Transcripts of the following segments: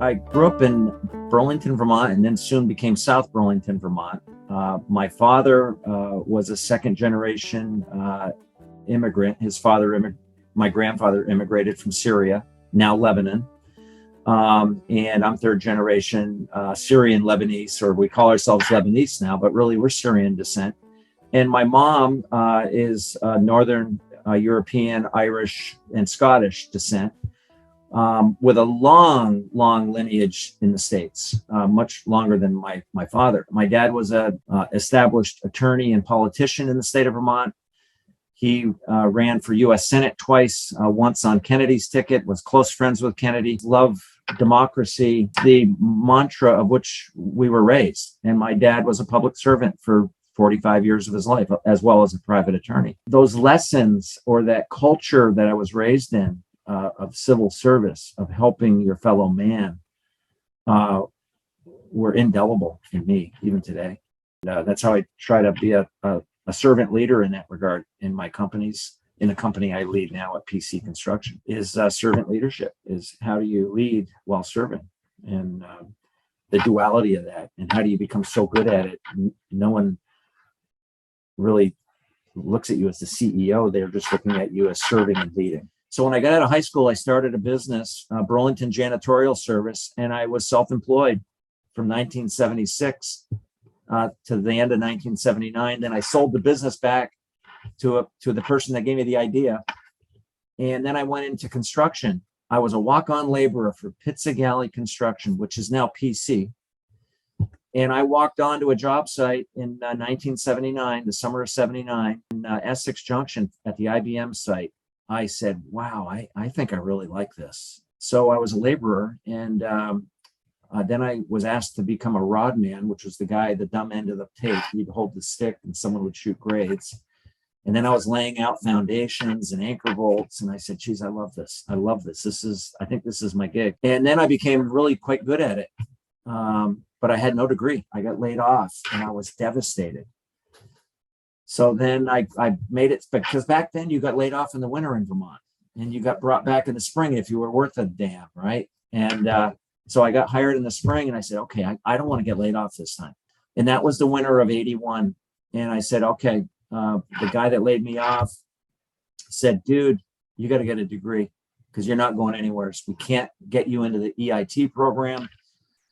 I grew up in Burlington, Vermont, and then soon became South Burlington, Vermont. My father was a second generation immigrant. My grandfather immigrated from Syria, now Lebanon. And I'm third generation Syrian Lebanese, or we call ourselves Lebanese now, but really we're Syrian descent. And my mom is Northern European, Irish, and Scottish descent. With a long lineage in the States, much longer than my father. My dad was a established attorney and politician in the state of Vermont. He ran for U.S. Senate twice, once on Kennedy's ticket, was close friends with Kennedy, loved democracy, the mantra of which we were raised. And my dad was a public servant for 45 years of his life, as well as a private attorney. Those lessons, or that culture that I was raised in, of civil service, of helping your fellow man, were indelible in me even today. That's how I try to be a servant leader in that regard in my companies. In the company I lead now at PC Construction, is servant leadership. Is how do you lead while serving, and the duality of that, and how do you become so good at it? No one really looks at you as the CEO. They're just looking at you as serving and leading. So when I got out of high school, I started a business, Burlington Janitorial Service, and I was self-employed from 1976 to the end of 1979. Then I sold the business back to the person that gave me the idea. And then I went into construction. I was a walk-on laborer for Pizza Galley Construction, which is now PC. And I walked onto a job site in 1979, the summer of 79, in Essex Junction at the IBM site. I said, wow, I think I really like this. So I was a laborer, and then I was asked to become a rod man, which was the guy at the dumb end of the tape. He'd hold the stick and someone would shoot grades. And then I was laying out foundations and anchor bolts. And I said, geez, I love this. I love this. I think this is my gig. And then I became really quite good at it. But I had no degree. I got laid off and I was devastated. So then I made it, because back then you got laid off in the winter in Vermont and you got brought back in the spring if you were worth a damn, right? And so I got hired in the spring, and I said, okay, I don't want to get laid off this time. And that was the winter of 81. And I said, okay, the guy that laid me off said, dude, you got to get a degree because you're not going anywhere. So we can't get you into the EIT program.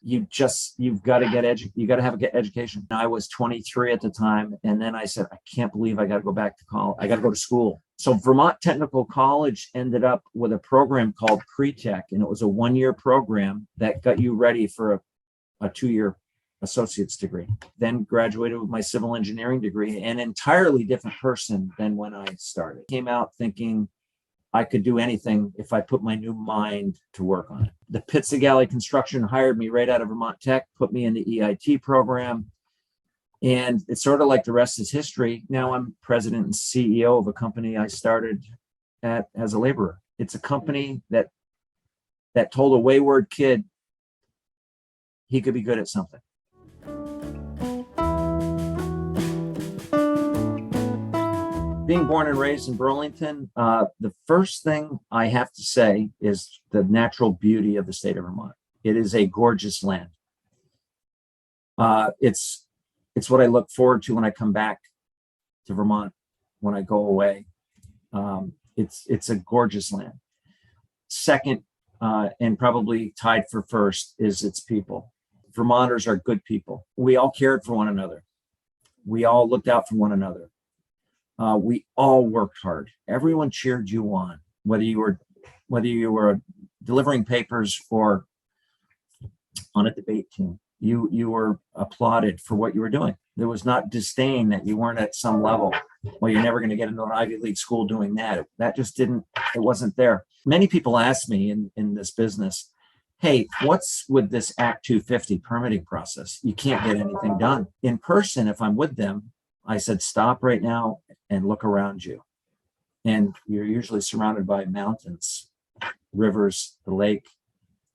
You've got to you got to have a education. I was 23 at the time. And then I said, I can't believe I got to go back to college. I got to go to school. So Vermont Technical College ended up with a program called Pre-Tech. And it was a 1-year program that got you ready for a 2-year associate's degree. Then graduated with my civil engineering degree, an entirely different person than when I started. Came out thinking I could do anything if I put my new mind to work on it. The Pizza Galley Construction hired me right out of Vermont Tech, put me in the EIT program. And it's sort of like the rest is history. Now I'm president and CEO of a company I started at as a laborer. It's a company that told a wayward kid he could be good at something. Being born and raised in Burlington, the first thing I have to say is the natural beauty of the state of Vermont. It is a gorgeous land. It's what I look forward to when I come back to Vermont, when I go away. It's a gorgeous land. Second, and probably tied for first, is its people. Vermonters are good people. We all cared for one another. We all looked out for one another. We all worked hard. Everyone cheered you on, whether you were delivering papers or on a debate team. You were applauded for what you were doing. There was not disdain that you weren't at some level. Well, you're never going to get into an Ivy League school doing that. That just it wasn't there. Many people ask me in this business, hey, what's with this Act 250 permitting process? You can't get anything done. In person, if I'm with them, I said, stop right now and look around you. And you're usually surrounded by mountains, rivers, the lake,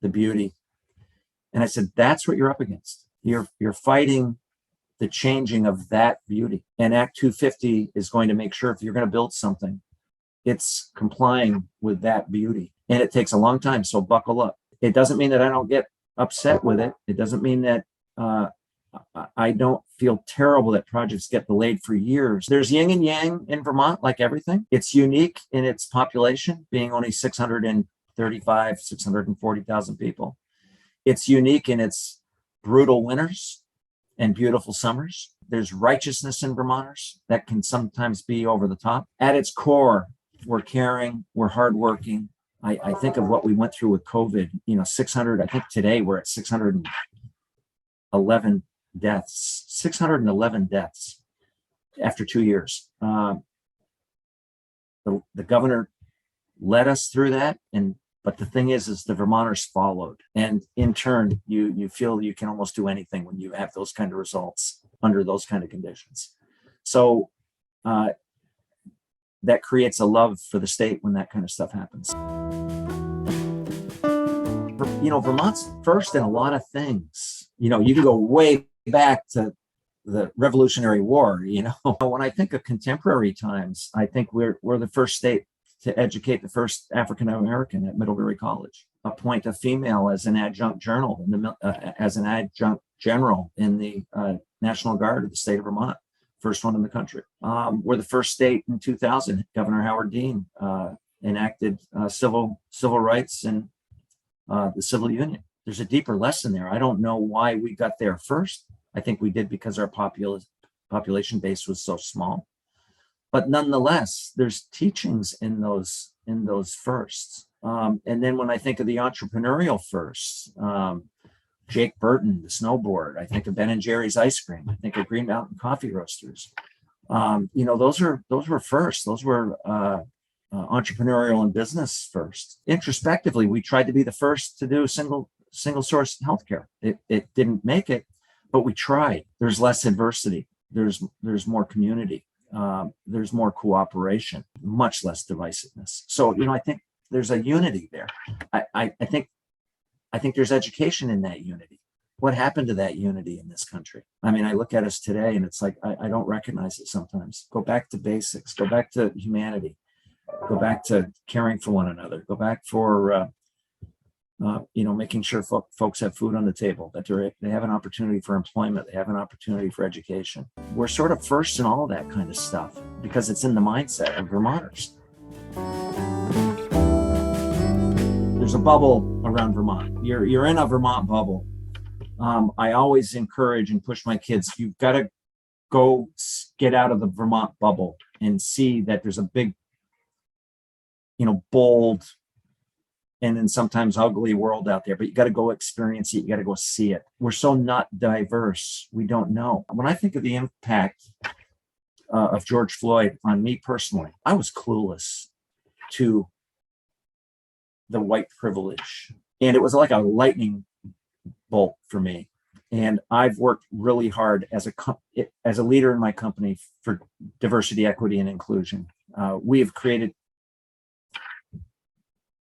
the beauty. And I said, that's what you're up against. You're fighting the changing of that beauty. And Act 250 is going to make sure if you're going to build something, it's complying with that beauty. And it takes a long time, so buckle up. It doesn't mean that I don't get upset with it. It doesn't mean that I don't feel terrible that projects get delayed for years. There's yin and yang in Vermont, like everything. It's unique in its population, being only 635, 640,000 people. It's unique in its brutal winters and beautiful summers. There's righteousness in Vermonters that can sometimes be over the top. At its core, we're caring, we're hardworking. I think of what we went through with COVID, 600, I think today we're at 611 deaths, 611 deaths after 2 years. The governor led us through that, but the thing is the Vermonters followed, and in turn, you feel you can almost do anything when you have those kind of results under those kind of conditions. So that creates a love for the state when that kind of stuff happens. Vermont's first in a lot of things. You can go way back to the Revolutionary War. When I think of contemporary times, I think we're the first state to educate the first African American at Middlebury College, appoint a female as an adjunct general in the National Guard of the state of Vermont, first one in the country. We're the first state in 2000. Governor Howard Dean enacted civil rights and the civil union. There's a deeper lesson there. I don't know why we got there first. I think we did because our population base was so small. But nonetheless, there's teachings in those firsts. And then when I think of the entrepreneurial firsts, Jake Burton, the snowboard, I think of Ben and Jerry's ice cream, I think of Green Mountain Coffee Roasters. Those were first. Those were entrepreneurial and business first. Introspectively, we tried to be the first to do single source healthcare. It didn't make it, but we tried. There's less adversity. There's more community. There's more cooperation, much less divisiveness. So, I think there's a unity there. I think there's education in that unity. What happened to that unity in this country? I mean, I look at us today and it's like, I don't recognize it sometimes. Go back to basics, go back to humanity, go back to caring for one another, go back for, making sure folks have food on the table, that they have an opportunity for employment, they have an opportunity for education. We're sort of first in all of that kind of stuff because it's in the mindset of Vermonters. There's a bubble around Vermont. You're in a Vermont bubble. I always encourage and push my kids, you've got to go get out of the Vermont bubble and see that there's a big, bold, and then sometimes ugly world out there, but you got to go experience it. You got to go see it. We're so not diverse. We don't know. When I think of the impact of George Floyd on me personally, I was clueless to the white privilege. And it was like a lightning bolt for me. And I've worked really hard as a leader in my company for diversity, equity, and inclusion. We have created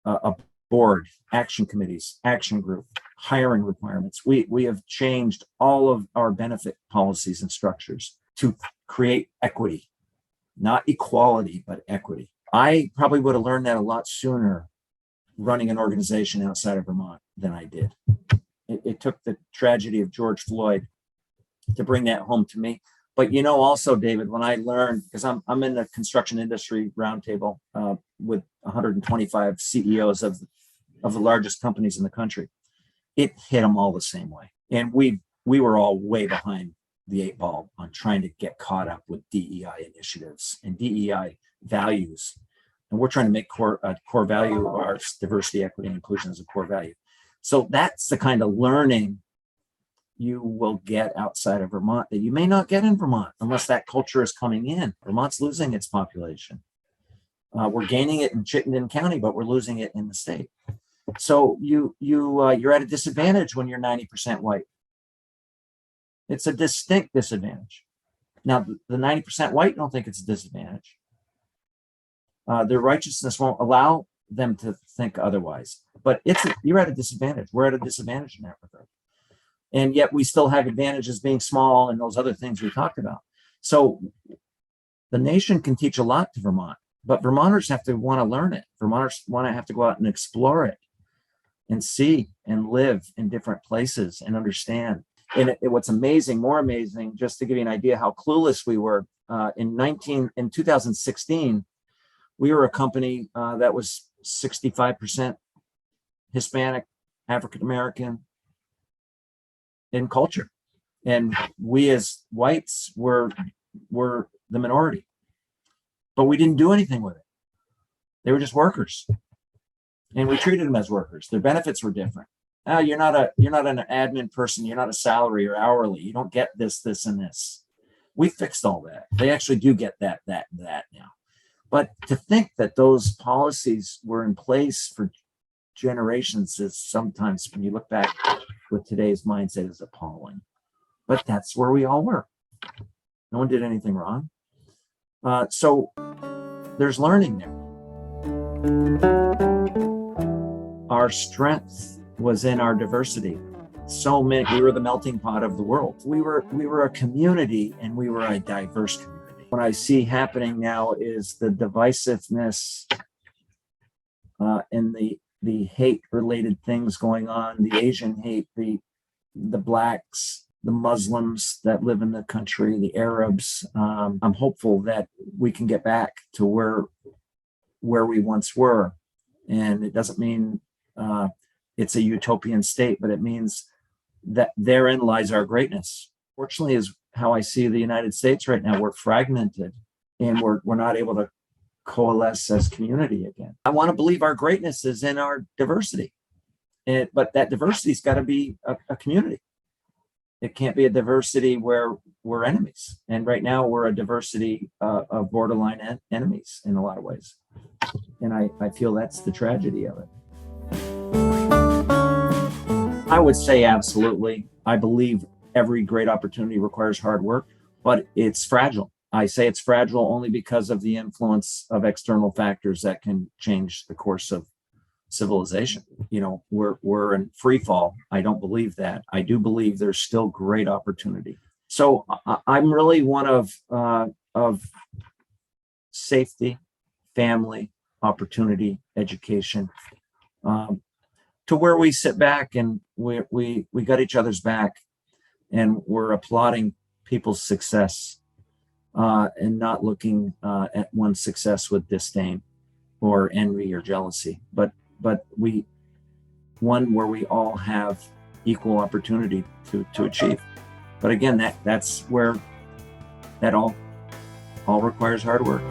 a board, action committees, action group, hiring requirements. We have changed all of our benefit policies and structures to create equity, not equality, but equity. I probably would have learned that a lot sooner running an organization outside of Vermont than I did. It took the tragedy of George Floyd to bring that home to me. But also, David, when I learned, because I'm in the construction industry roundtable with 125 CEOs of the largest companies in the country, it hit them all the same way. And we were all way behind the 8 ball on trying to get caught up with DEI initiatives and DEI values. And we're trying to make a core value of our diversity, equity, and inclusion as a core value. So that's the kind of learning you will get outside of Vermont that you may not get in Vermont unless that culture is coming in. Vermont's losing its population. We're gaining it in Chittenden County, but we're losing it in the state. So you're at a disadvantage when you're 90% white. It's a distinct disadvantage. Now, the 90% white don't think it's a disadvantage. Their righteousness won't allow them to think otherwise. But you're at a disadvantage. We're at a disadvantage in that regard. And yet we still have advantages being small and those other things we talked about. So the nation can teach a lot to Vermont, but Vermonters have to want to learn it. Vermonters want to have to go out and explore it. and see and live in different places and understand. And what's amazing, more amazing, just to give you an idea how clueless we were, in 2016, we were a company that was 65% Hispanic, African American in culture, and we as whites were the minority, but we didn't do anything with it. They were just workers, and we treated them as workers. Their benefits were different. You're not an admin person. You're not a salary or hourly. You don't get this, and this. We fixed all that. They actually do get that now. But to think that those policies were in place for generations is sometimes, when you look back with today's mindset, is appalling. But that's where we all were. No one did anything wrong. So there's learning there. Our strength was in our diversity. So many, we were the melting pot of the world. We were a community, and we were a diverse community. What I see happening now is the divisiveness and the hate-related things going on, the Asian hate, the blacks, the Muslims that live in the country, the Arabs. I'm hopeful that we can get back to where we once were. And it doesn't mean it's a utopian state, but it means that therein lies our greatness. Fortunately, is how I see the United States right now. We're fragmented, and we're not able to coalesce as community again. I want to believe our greatness is in our diversity, but that diversity's got to be a community. It can't be a diversity where we're enemies. And right now we're a diversity of borderline enemies in a lot of ways. And I feel that's the tragedy of it. I would say absolutely. I believe every great opportunity requires hard work, but it's fragile. I say it's fragile only because of the influence of external factors that can change the course of civilization. You know, we're in free fall. I don't believe that. I do believe there's still great opportunity. So I'm really one of safety, family, opportunity, education, to where we sit back and we got each other's back, and we're applauding people's success, and not looking at one's success with disdain or envy or jealousy, but one where we all have equal opportunity to achieve. But again, that's where that all requires hard work.